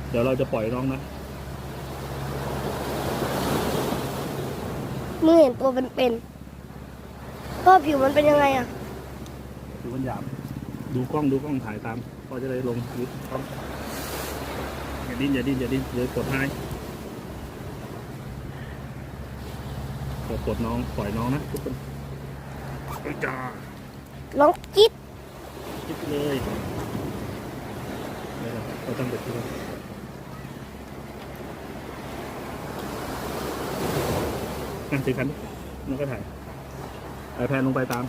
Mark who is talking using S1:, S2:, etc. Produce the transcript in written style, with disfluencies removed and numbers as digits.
S1: เดี๋ยวเราจะปล่อยน้องนะ
S2: มึงเห็นตัวเป็นๆพ่อผิวมันเป็นยังไงอ่ะ
S1: ดูมันหยาบดูกล้องถ่ายตามพอจะได้ลงยึดกล้องอย่าดิ้นเดี๋ยวกดให้กดน้องปล่อยน้องนะทุกคนจ้า
S2: น้องจิ๊ด
S1: คิดเลยเราต้องไปที่นั่นถือคันแล้วก็ถ่ายไอแพนลงไปตาม